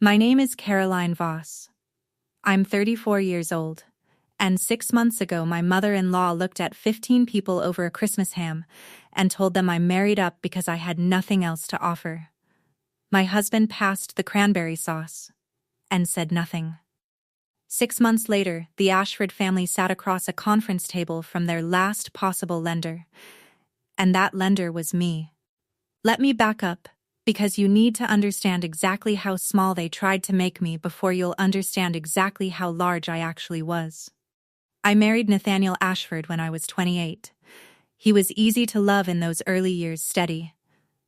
My name is Caroline Voss. I'm 34 years old, and 6 months ago my mother-in-law looked at 15 people over a Christmas ham and told them I married up because I had nothing else to offer. My husband passed the cranberry sauce and said nothing. 6 months later, the Ashford family sat across a conference table from their last possible lender, and that lender was me. Let me back up, because you need to understand exactly how small they tried to make me before you'll understand exactly how large I actually was. I married Nathaniel Ashford when I was 28. He was easy to love in those early years, steady,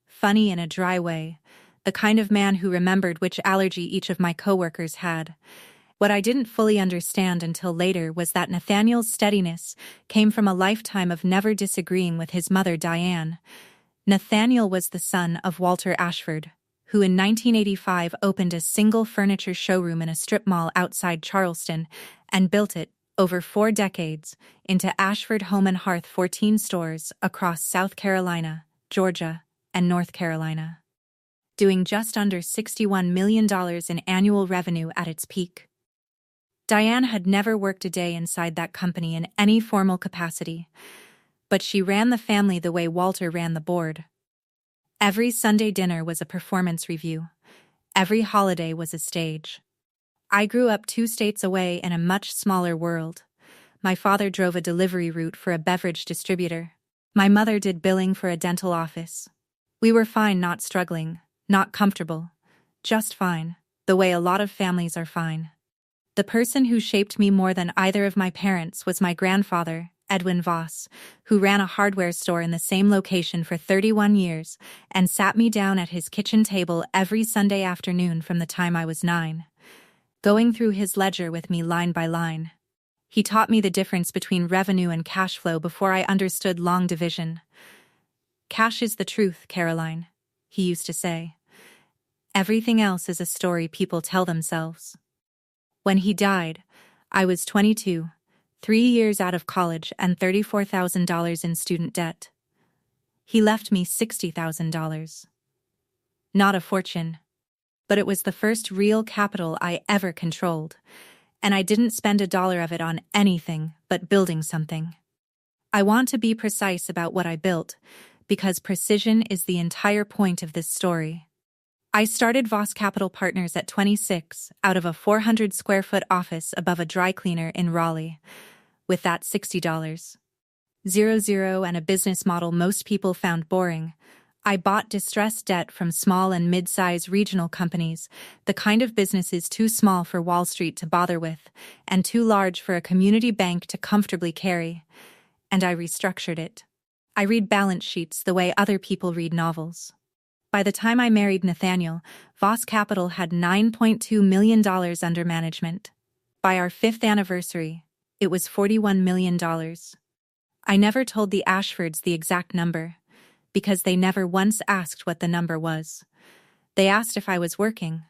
funny in a dry way, the kind of man who remembered which allergy each of my coworkers had. What I didn't fully understand until later was that Nathaniel's steadiness came from a lifetime of never disagreeing with his mother, Diane. Nathaniel was the son of Walter Ashford, who in 1985 opened a single furniture showroom in a strip mall outside Charleston and built it, over 4 decades, into Ashford Home and Hearth 14 stores across South Carolina, Georgia, and North Carolina, doing just under $61 million in annual revenue at its peak. Diane had never worked a day inside that company in any formal capacity, but she ran the family the way Walter ran the board. Every Sunday dinner was a performance review. Every holiday was a stage. I grew up 2 states away in a much smaller world. My father drove a delivery route for a beverage distributor. My mother did billing for a dental office. We were fine, not struggling, not comfortable, just fine, the way a lot of families are fine. The person who shaped me more than either of my parents was my grandfather, Edwin Voss, who ran a hardware store in the same location for 31 years and sat me down at his kitchen table every Sunday afternoon from the time I was 9, going through his ledger with me line by line. He taught me the difference between revenue and cash flow before I understood long division. "Cash is the truth, Caroline," he used to say. "Everything else is a story people tell themselves." When he died, I was 22. 3 years out of college and $34,000 in student debt. He left me $60,000. Not a fortune, but it was the first real capital I ever controlled, and I didn't spend a dollar of it on anything but building something. I want to be precise about what I built, because precision is the entire point of this story. I started Voss Capital Partners at 26, out of a 400-square-foot office above a dry cleaner in Raleigh, with that $60. 00 and a business model most people found boring. I bought distressed debt from small and mid-size regional companies, the kind of businesses too small for Wall Street to bother with, and too large for a community bank to comfortably carry. And I restructured it. I read balance sheets the way other people read novels. By the time I married Nathaniel, Voss Capital had $9.2 million under management. By our 5th anniversary, it was $41 million. I never told the Ashfords the exact number, because they never once asked what the number was. They asked if I was working,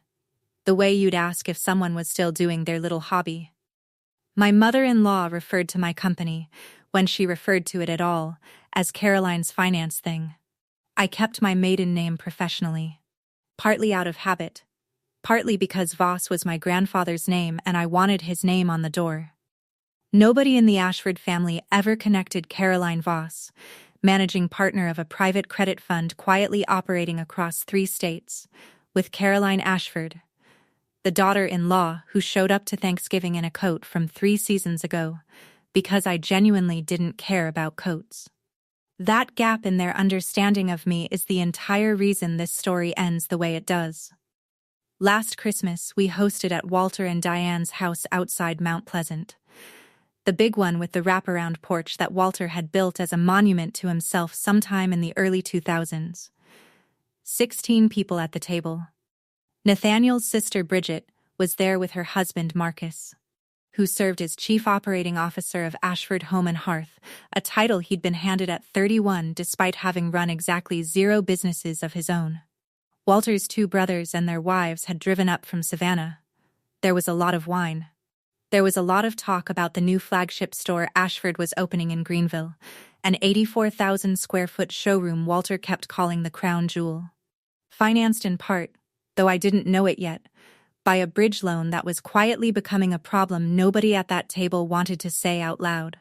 the way you'd ask if someone was still doing their little hobby. My mother-in-law referred to my company, when she referred to it at all, as Caroline's finance thing. I kept my maiden name professionally, partly out of habit, partly because Voss was my grandfather's name and I wanted his name on the door. Nobody in the Ashford family ever connected Caroline Voss, managing partner of a private credit fund quietly operating across 3 states, with Caroline Ashford, the daughter-in-law who showed up to Thanksgiving in a coat from 3 seasons ago, because I genuinely didn't care about coats. That gap in their understanding of me is the entire reason this story ends the way it does. Last Christmas, we hosted at Walter and Diane's house outside Mount Pleasant, the big one with the wraparound porch that Walter had built as a monument to himself sometime in the early 2000s. 16 people at the table. Nathaniel's sister Bridget was there with her husband Marcus, who served as Chief Operating Officer of Ashford Home and Hearth, a title he'd been handed at 31 despite having run exactly 0 businesses of his own. Walter's 2 brothers and their wives had driven up from Savannah. There was a lot of wine. There was a lot of talk about the new flagship store Ashford was opening in Greenville, an 84,000-square-foot showroom Walter kept calling the crown jewel. Financed in part, though I didn't know it yet, by a bridge loan that was quietly becoming a problem nobody at that table wanted to say out loud.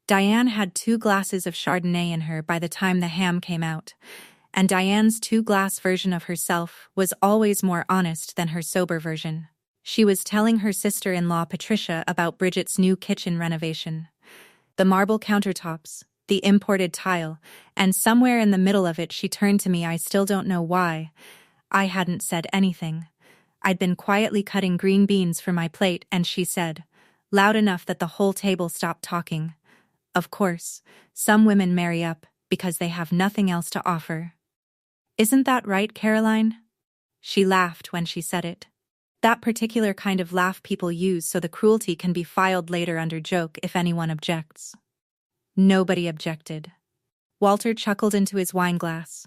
Diane had 2 glasses of Chardonnay in her by the time the ham came out, and Diane's 2-glass version of herself was always more honest than her sober version. She was telling her sister-in-law Patricia about Bridget's new kitchen renovation. The marble countertops, the imported tile, and somewhere in the middle of it she turned to me. I still don't know why. I hadn't said anything. I'd been quietly cutting green beans for my plate, and she said, loud enough that the whole table stopped talking, "Of course, some women marry up because they have nothing else to offer. Isn't that right, Caroline?" She laughed when she said it. That particular kind of laugh people use so the cruelty can be filed later under joke if anyone objects. Nobody objected. Walter chuckled into his wineglass.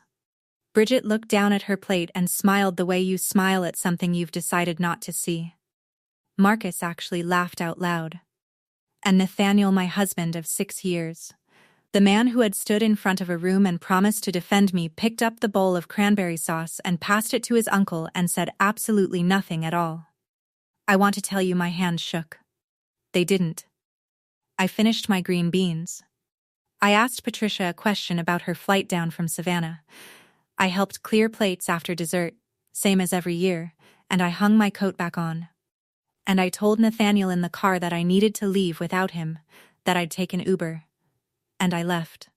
Bridget looked down at her plate and smiled the way you smile at something you've decided not to see. Marcus actually laughed out loud. And Nathaniel, my husband of 6 years, the man who had stood in front of a room and promised to defend me, picked up the bowl of cranberry sauce and passed it to his uncle and said absolutely nothing at all. I want to tell you my hands shook. They didn't. I finished my green beans. I asked Patricia a question about her flight down from Savannah. I helped clear plates after dessert, same as every year, and I hung my coat back on. And I told Nathaniel in the car that I needed to leave without him, that I'd take an Uber. And I left.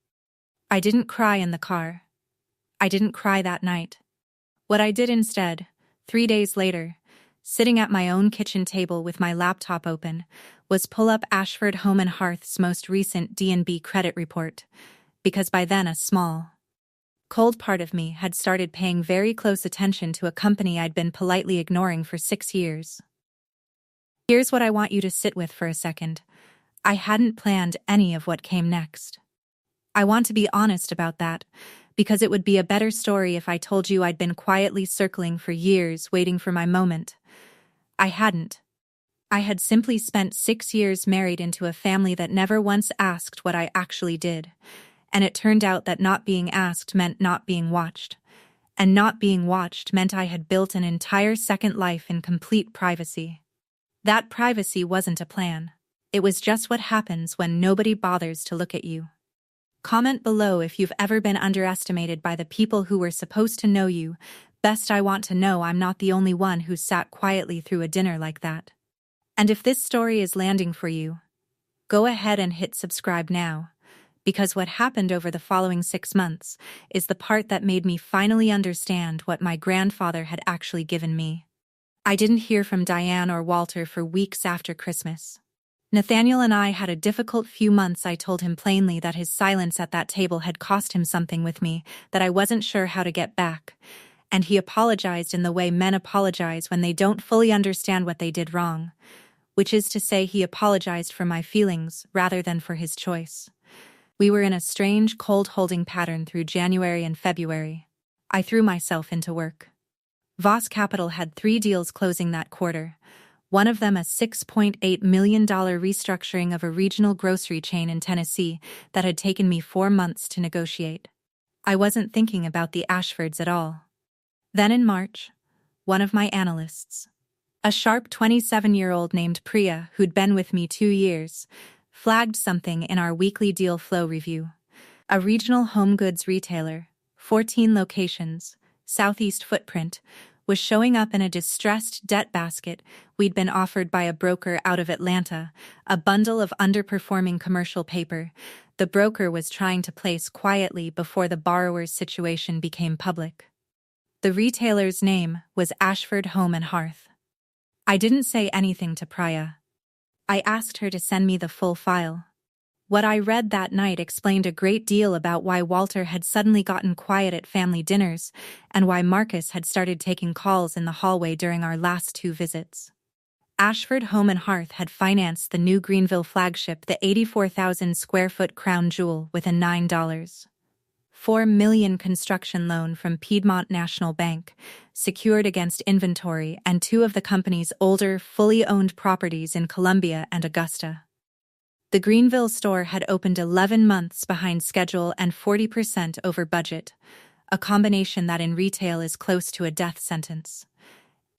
I didn't cry in the car. I didn't cry that night. What I did instead, 3 days later, sitting at my own kitchen table with my laptop open, was pull up Ashford Home and Hearth's most recent D&B credit report, because by then a small, cold part of me had started paying very close attention to a company I'd been politely ignoring for 6 years. Here's what I want you to sit with for a second. I hadn't planned any of what came next. I want to be honest about that, because it would be a better story if I told you I'd been quietly circling for years waiting for my moment. I hadn't. I had simply spent 6 years married into a family that never once asked what I actually did, and it turned out that not being asked meant not being watched, and not being watched meant I had built an entire second life in complete privacy. That privacy wasn't a plan. It was just what happens when nobody bothers to look at you. Comment below if you've ever been underestimated by the people who were supposed to know you. Best I want to know I'm not the only one who sat quietly through a dinner like that. And if this story is landing for you, go ahead and hit subscribe now, because what happened over the following 6 months is the part that made me finally understand what my grandfather had actually given me. I didn't hear from Diane or Walter for weeks after Christmas. Nathaniel and I had a difficult few months. I told him plainly that his silence at that table had cost him something with me that I wasn't sure how to get back, and he apologized in the way men apologize when they don't fully understand what they did wrong, which is to say he apologized for my feelings rather than for his choice. We were in a strange cold holding pattern through January and February. I threw myself into work. Voss Capital had 3 deals closing that quarter. One of them a $6.8 million restructuring of a regional grocery chain in Tennessee that had taken me 4 months to negotiate. I wasn't thinking about the Ashfords at all. Then in March, one of my analysts, a sharp 27-year-old named Priya who'd been with me 2 years, flagged something in our weekly deal flow review. A regional home goods retailer, 14 locations, southeast footprint, was showing up in a distressed debt basket we'd been offered by a broker out of Atlanta, a bundle of underperforming commercial paper the broker was trying to place quietly before the borrower's situation became public. The retailer's name was Ashford Home and Hearth. I didn't say anything to Priya. I asked her to send me the full file. What I read that night explained a great deal about why Walter had suddenly gotten quiet at family dinners and why Marcus had started taking calls in the hallway during our last 2 visits. Ashford Home and Hearth had financed the new Greenville flagship, the 84,000-square-foot crown jewel, with a $9.4 million construction loan from Piedmont National Bank, secured against inventory and 2 of the company's older, fully owned properties in Columbia and Augusta. The Greenville store had opened 11 months behind schedule and 40% over budget, a combination that in retail is close to a death sentence.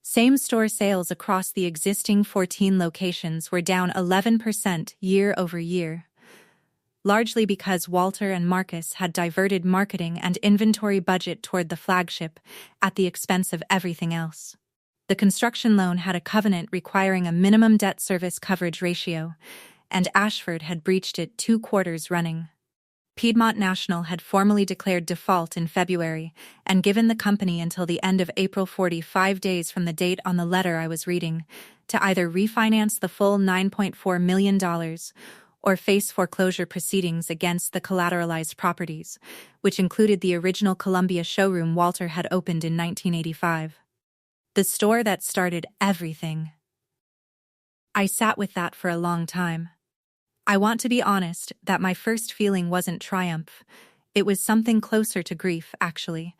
Same-store sales across the existing 14 locations were down 11% year-over-year, largely because Walter and Marcus had diverted marketing and inventory budget toward the flagship at the expense of everything else. The construction loan had a covenant requiring a minimum debt service coverage ratio, and Ashford had breached it 2 quarters running. Piedmont National had formally declared default in February and given the company until the end of April, 45 days from the date on the letter I was reading, to either refinance the full $9.4 million or face foreclosure proceedings against the collateralized properties, which included the original Columbia showroom Walter had opened in 1985. The store that started everything. I sat with that for a long time. I want to be honest that my first feeling wasn't triumph. It was something closer to grief, actually,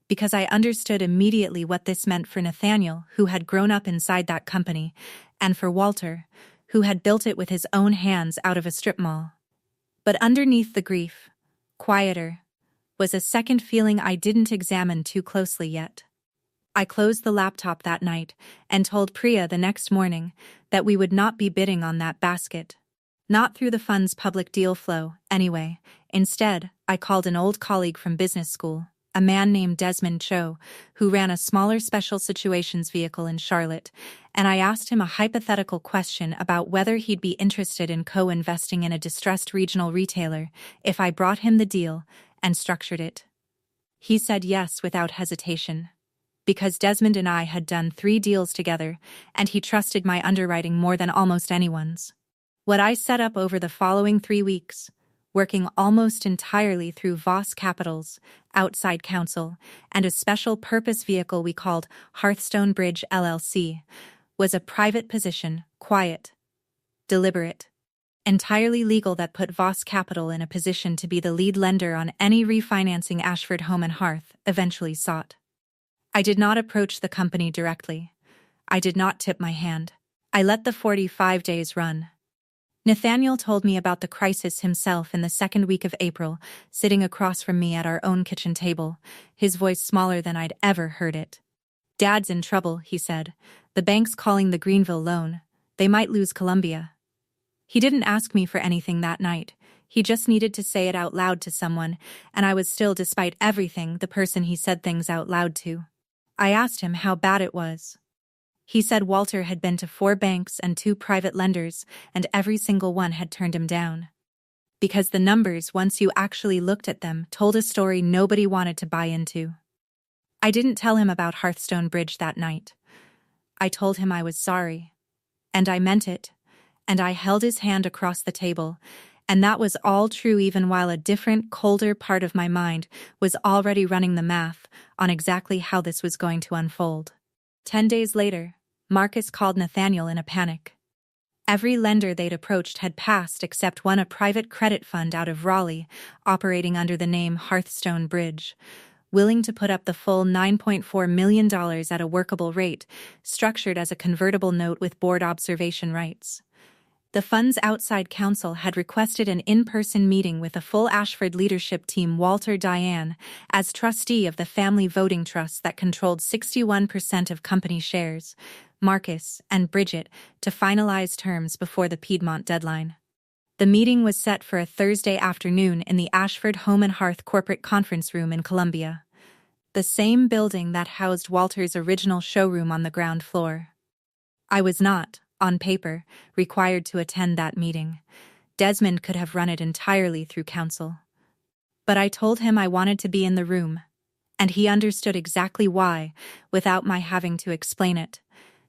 because I understood immediately what this meant for Nathaniel, who had grown up inside that company, and for Walter, who had built it with his own hands out of a strip mall. But underneath the grief, quieter, was a second feeling I didn't examine too closely yet. I closed the laptop that night and told Priya the next morning that we would not be bidding on that basket. Not through the fund's public deal flow, anyway. Instead, I called an old colleague from business school, a man named Desmond Cho, who ran a smaller special situations vehicle in Charlotte, and I asked him a hypothetical question about whether he'd be interested in co-investing in a distressed regional retailer if I brought him the deal and structured it. He said yes without hesitation, because Desmond and I had done 3 deals together, and he trusted my underwriting more than almost anyone's. What I set up over the following 3 weeks, working almost entirely through Voss Capital's outside counsel and a special purpose vehicle we called Hearthstone Bridge LLC, was a private position, quiet, deliberate, entirely legal, that put Voss Capital in a position to be the lead lender on any refinancing Ashford Home and Hearth eventually sought. I did not approach the company directly. I did not tip my hand. I let the 45 days run. Nathaniel told me about the crisis himself in the second week of April, sitting across from me at our own kitchen table, his voice smaller than I'd ever heard it. "Dad's in trouble," he said. "The bank's calling the Greenville loan. They might lose Columbia." He didn't ask me for anything that night. He just needed to say it out loud to someone, and I was still, despite everything, the person he said things out loud to. I asked him how bad it was. He said Walter had been to 4 banks and 2 private lenders, and every single one had turned him down. Because the numbers, once you actually looked at them, told a story nobody wanted to buy into. I didn't tell him about Hearthstone Bridge that night. I told him I was sorry. And I meant it. And I held his hand across the table, and that was all true even while a different, colder part of my mind was already running the math on exactly how this was going to unfold. 10 days later, Marcus called Nathaniel in a panic. Every lender they'd approached had passed except one, a private credit fund out of Raleigh, operating under the name Hearthstone Bridge, willing to put up the full $9.4 million at a workable rate, structured as a convertible note with board observation rights. The fund's outside counsel had requested an in-person meeting with a full Ashford leadership team, Walter Diane, as trustee of the family voting trust that controlled 61% of company shares, Marcus and Bridget, to finalize terms before the Piedmont deadline. The meeting was set for a Thursday afternoon in the Ashford Home and Hearth corporate conference room in Columbia, the same building that housed Walter's original showroom on the ground floor. I was not, on paper, required to attend that meeting. Desmond could have run it entirely through counsel. But I told him I wanted to be in the room, and he understood exactly why, without my having to explain it,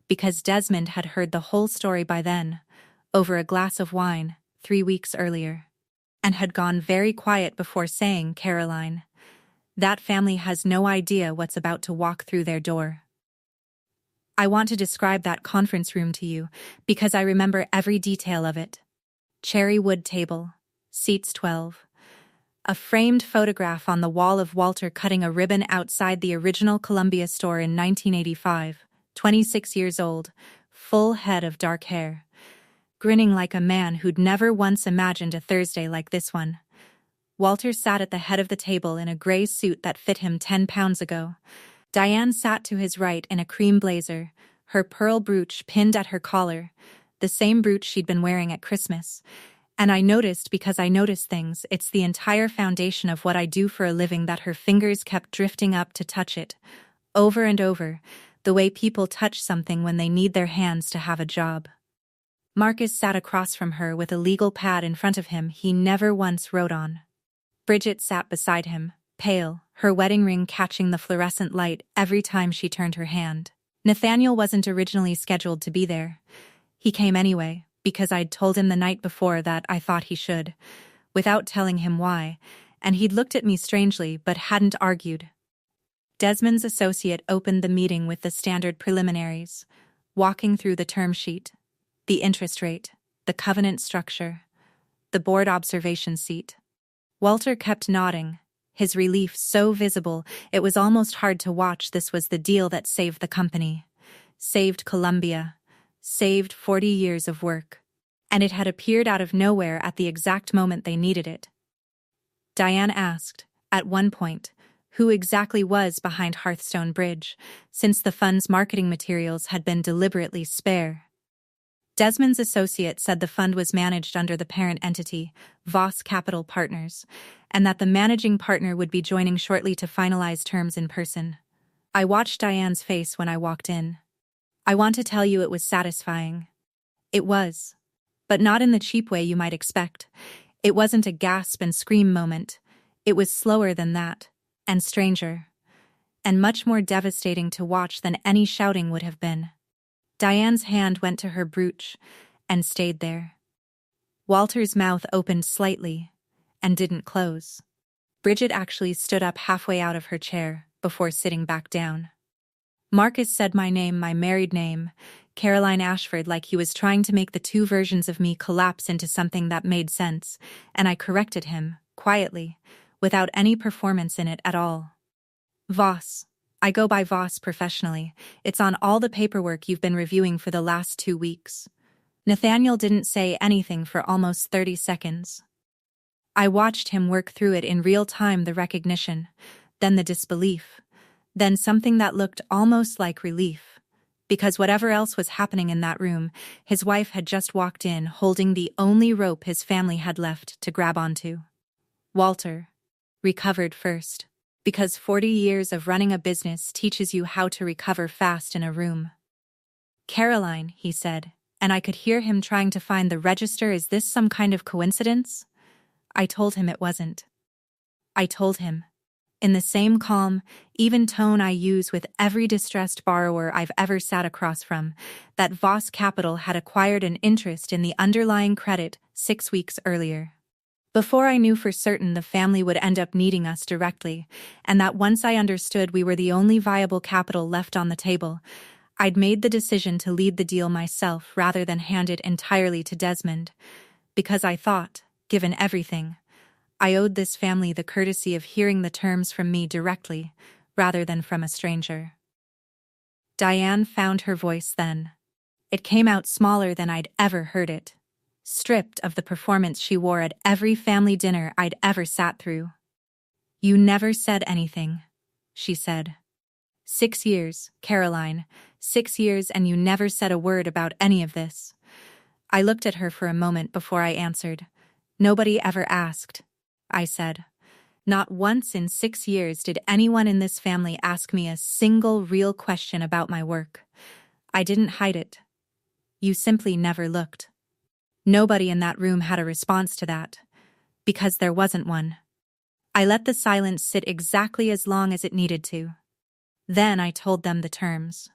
because Desmond had heard the whole story by then, over a glass of wine, 3 weeks earlier, and had gone very quiet before saying, "Caroline, that family has no idea what's about to walk through their door." I want to describe that conference room to you because I remember every detail of it. Cherry wood table, seats 12. A framed photograph on the wall of Walter cutting a ribbon outside the original Columbia store in 1985, 26 years old, full head of dark hair, grinning like a man who'd never once imagined a Thursday like this one. Walter sat at the head of the table in a gray suit that fit him 10 pounds ago, Diane sat to his right in a cream blazer, her pearl brooch pinned at her collar, the same brooch she'd been wearing at Christmas. And I noticed, because I notice things, it's the entire foundation of what I do for a living, that her fingers kept drifting up to touch it, over and over, the way people touch something when they need their hands to have a job. Marcus sat across from her with a legal pad in front of him he never once wrote on. Bridget sat beside him, pale, her wedding ring catching the fluorescent light every time she turned her hand. Nathaniel wasn't originally scheduled to be there. He came anyway, because I'd told him the night before that I thought he should, without telling him why, and he'd looked at me strangely but hadn't argued. Desmond's associate opened the meeting with the standard preliminaries, walking through the term sheet, the interest rate, the covenant structure, the board observation seat. Walter kept nodding, his relief so visible it was almost hard to watch. This was the deal that saved the company, saved Columbia, saved 40 years of work. And it had appeared out of nowhere at the exact moment they needed it. Diane asked, at one point, who exactly was behind Hearthstone Bridge, since the fund's marketing materials had been deliberately spare. Desmond's associate said the fund was managed under the parent entity, Voss Capital Partners, and that the managing partner would be joining shortly to finalize terms in person. I watched Diane's face when I walked in. I want to tell you it was satisfying. It was. But not in the cheap way you might expect. It wasn't a gasp and scream moment. It was slower than that, and stranger, and much more devastating to watch than any shouting would have been. Diane's hand went to her brooch and stayed there. Walter's mouth opened slightly and didn't close. Bridget actually stood up halfway out of her chair before sitting back down. Marcus said my name, my married name, Caroline Ashford, like he was trying to make the two versions of me collapse into something that made sense, and I corrected him, quietly, without any performance in it at all. Voss. I go by Voss professionally. It's on all the paperwork you've been reviewing for the last 2 weeks. Nathaniel didn't say anything for almost 30 seconds. I watched him work through it in real time, the recognition, then the disbelief, then something that looked almost like relief. Because whatever else was happening in that room, his wife had just walked in holding the only rope his family had left to grab onto. Walter recovered first. Because 40 years of running a business teaches you how to recover fast in a room. Caroline, he said, and I could hear him trying to find the register. Is this some kind of coincidence? I told him it wasn't. I told him, in the same calm, even tone I use with every distressed borrower I've ever sat across from, that Voss Capital had acquired an interest in the underlying credit 6 weeks earlier. Before I knew for certain the family would end up needing us directly, and that once I understood we were the only viable capital left on the table, I'd made the decision to lead the deal myself rather than hand it entirely to Desmond, because I thought, given everything, I owed this family the courtesy of hearing the terms from me directly, rather than from a stranger. Diane found her voice then. It came out smaller than I'd ever heard it. Stripped of the performance she wore at every family dinner I'd ever sat through. You never said anything, she said. 6 years, Caroline, 6 years, and you never said a word about any of this. I looked at her for a moment before I answered. Nobody ever asked, I said. Not once in 6 years did anyone in this family ask me a single real question about my work. I didn't hide it. You simply never looked. Nobody in that room had a response to that, because there wasn't one. I let the silence sit exactly as long as it needed to. Then I told them the terms.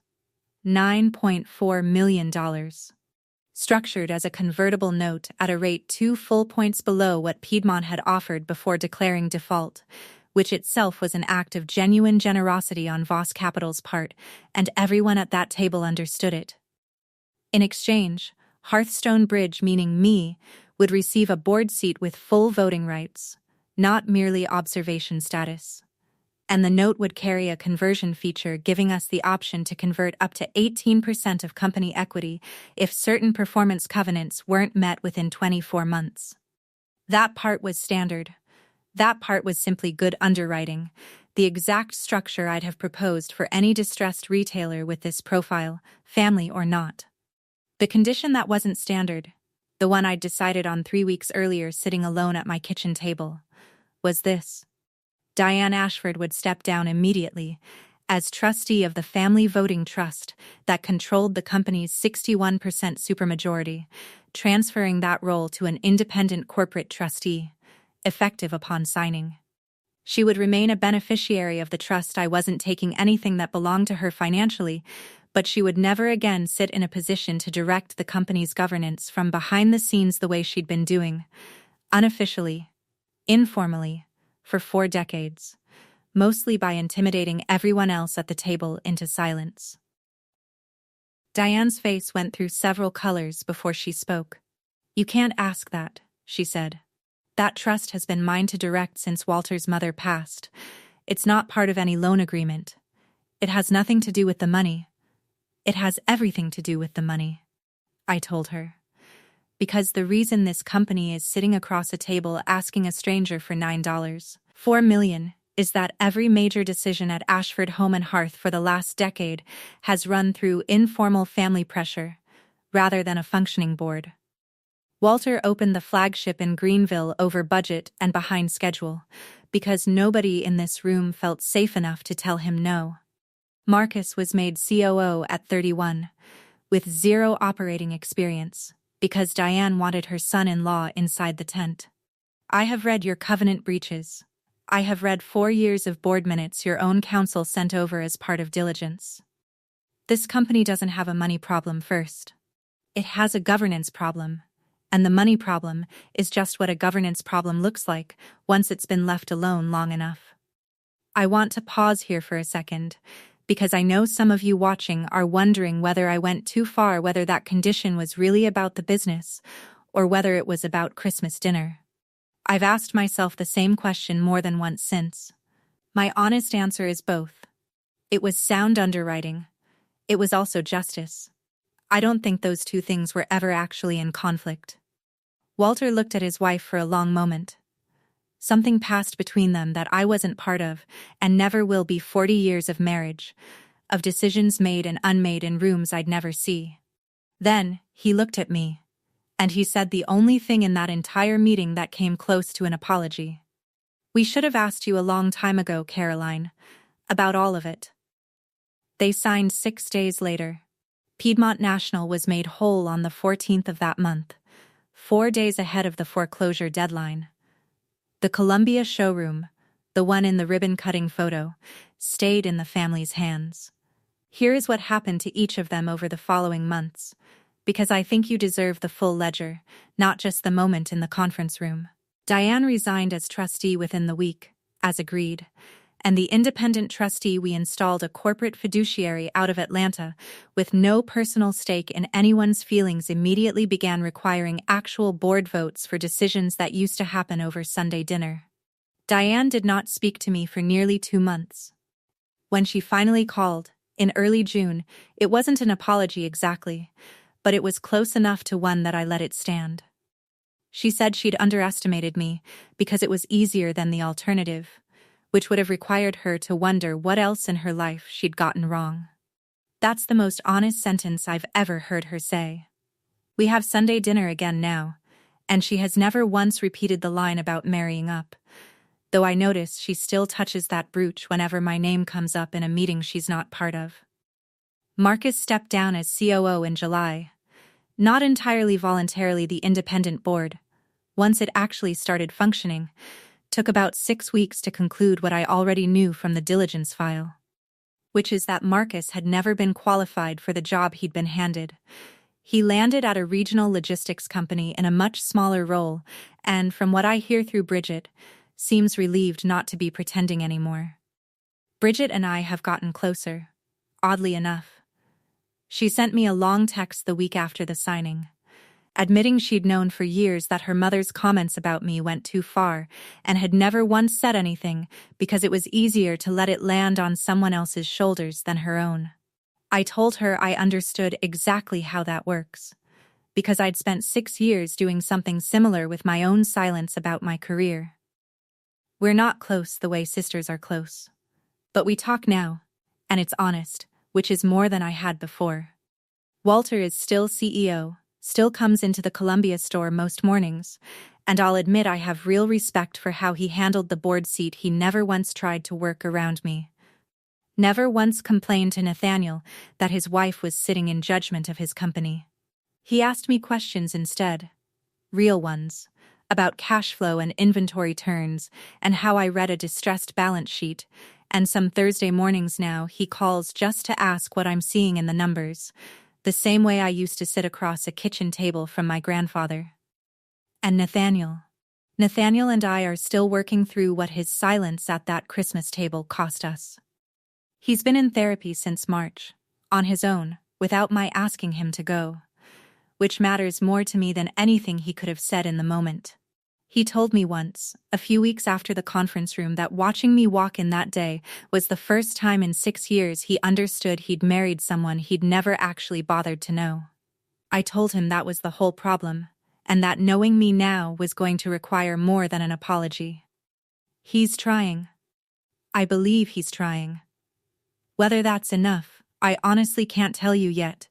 $9.4 million. Structured as a convertible note at a rate 2 full points below what Piedmont had offered before declaring default, which itself was an act of genuine generosity on Voss Capital's part, and everyone at that table understood it. In exchange, Hearthstone Bridge, meaning me, would receive a board seat with full voting rights, not merely observation status. And the note would carry a conversion feature giving us the option to convert up to 18% of company equity if certain performance covenants weren't met within 24 months. That part was standard. That part was simply good underwriting, The exact structure I'd have proposed for any distressed retailer with this profile, family or not. The condition that wasn't standard, the one I'd decided on 3 weeks earlier sitting alone at my kitchen table, was this. Diane Ashford would step down immediately as trustee of the family voting trust that controlled the company's 61% supermajority, transferring that role to an independent corporate trustee, effective upon signing. She would remain a beneficiary of the trust. I wasn't taking anything that belonged to her financially, but she would never again sit in a position to direct the company's governance from behind the scenes the way she'd been doing, unofficially, informally, for 4 decades, mostly by intimidating everyone else at the table into silence. Diane's face went through several colors before she spoke. "You can't ask that," she said. "That trust has been mine to direct since Walter's mother passed. It's not part of any loan agreement. It has nothing to do with the money. It has everything to do with the money," I told her. "Because the reason this company is sitting across a table asking a stranger for $9.4 million is that every major decision at Ashford Home and Hearth for the last decade has run through informal family pressure, rather than a functioning board. Walter opened the flagship in Greenville over budget and behind schedule, because nobody in this room felt safe enough to tell him no. Marcus was made COO at 31, with 0 operating experience, because Diane wanted her son-in-law inside the tent. I have read your covenant breaches. I have read 4 years of board minutes your own counsel sent over as part of diligence. This company doesn't have a money problem first. It has a governance problem. And the money problem is just what a governance problem looks like once it's been left alone long enough. I want to pause here for a second, because I know some of you watching are wondering whether I went too far, whether that condition was really about the business, or whether it was about Christmas dinner. I've asked myself the same question more than once since. My honest answer is both. It was sound underwriting. It was also justice. I don't think those two things were ever actually in conflict. Walter looked at his wife for a long moment. Something passed between them that I wasn't part of, and never will be. 40 years of marriage, of decisions made and unmade in rooms I'd never see. Then, he looked at me, and he said the only thing in that entire meeting that came close to an apology. "We should have asked you a long time ago, Caroline, about all of it." They signed 6 days later. Piedmont National was made whole on the 14th of that month, 4 days ahead of the foreclosure deadline. The Columbia showroom, the one in the ribbon-cutting photo, stayed in the family's hands. Here is what happened to each of them over the following months, because I think you deserve the full ledger, not just the moment in the conference room. Diane resigned as trustee within the week, as agreed, and the independent trustee we installed, a corporate fiduciary out of Atlanta with no personal stake in anyone's feelings, immediately began requiring actual board votes for decisions that used to happen over Sunday dinner. Diane did not speak to me for nearly 2 months. When she finally called, in early June, it wasn't an apology exactly, but it was close enough to one that I let it stand. She said she'd underestimated me because it was easier than the alternative, which would have required her to wonder what else in her life she'd gotten wrong. That's the most honest sentence I've ever heard her say. We have Sunday dinner again now, and she has never once repeated the line about marrying up, though I notice she still touches that brooch whenever my name comes up in a meeting she's not part of. Marcus stepped down as COO in July. Not entirely voluntarily. The independent board, once it actually started functioning, took about 6 weeks to conclude what I already knew from the diligence file, which is that Marcus had never been qualified for the job he'd been handed. He landed at a regional logistics company in a much smaller role, and from what I hear through Bridget, seems relieved not to be pretending anymore. Bridget and I have gotten closer, oddly enough. She sent me a long text the week after the signing, admitting she'd known for years that her mother's comments about me went too far and had never once said anything because it was easier to let it land on someone else's shoulders than her own. I told her I understood exactly how that works, because I'd spent 6 years doing something similar with my own silence about my career. We're not close the way sisters are close. But we talk now, and it's honest, which is more than I had before. Walter is still CEO, still comes into the Columbia store most mornings, and I'll admit I have real respect for how he handled the board seat. He never once tried to work around me. Never once complained to Nathaniel that his wife was sitting in judgment of his company. He asked me questions instead, real ones, about cash flow and inventory turns and how I read a distressed balance sheet, and some Thursday mornings now he calls just to ask what I'm seeing in the numbers, the same way I used to sit across a kitchen table from my grandfather. And Nathaniel and I are still working through what his silence at that Christmas table cost us. He's been in therapy since March, on his own, without my asking him to go, which matters more to me than anything he could have said in the moment. He told me once, a few weeks after the conference room, that watching me walk in that day was the first time in 6 years he understood he'd married someone he'd never actually bothered to know. I told him that was the whole problem, and that knowing me now was going to require more than an apology. He's trying. I believe he's trying. Whether that's enough, I honestly can't tell you yet,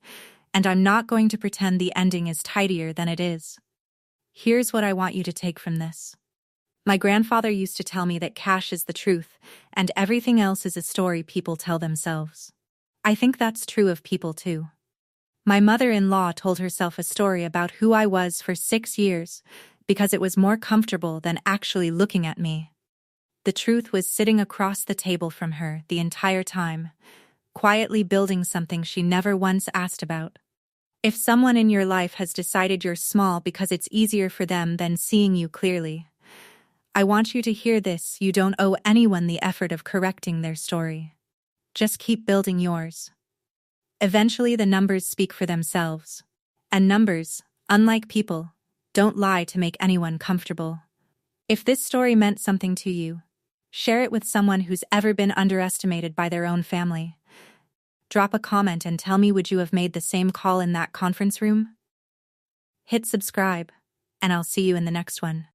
and I'm not going to pretend the ending is tidier than it is. Here's what I want you to take from this. My grandfather used to tell me that cash is the truth, and everything else is a story people tell themselves. I think that's true of people too. My mother-in-law told herself a story about who I was for 6 years, because it was more comfortable than actually looking at me. The truth was sitting across the table from her the entire time, quietly building something she never once asked about. If someone in your life has decided you're small because it's easier for them than seeing you clearly, I want you to hear this: you don't owe anyone the effort of correcting their story. Just keep building yours. Eventually the numbers speak for themselves. And numbers, unlike people, don't lie to make anyone comfortable. If this story meant something to you, share it with someone who's ever been underestimated by their own family. Drop a comment and tell me, would you have made the same call in that conference room? Hit subscribe, and I'll see you in the next one.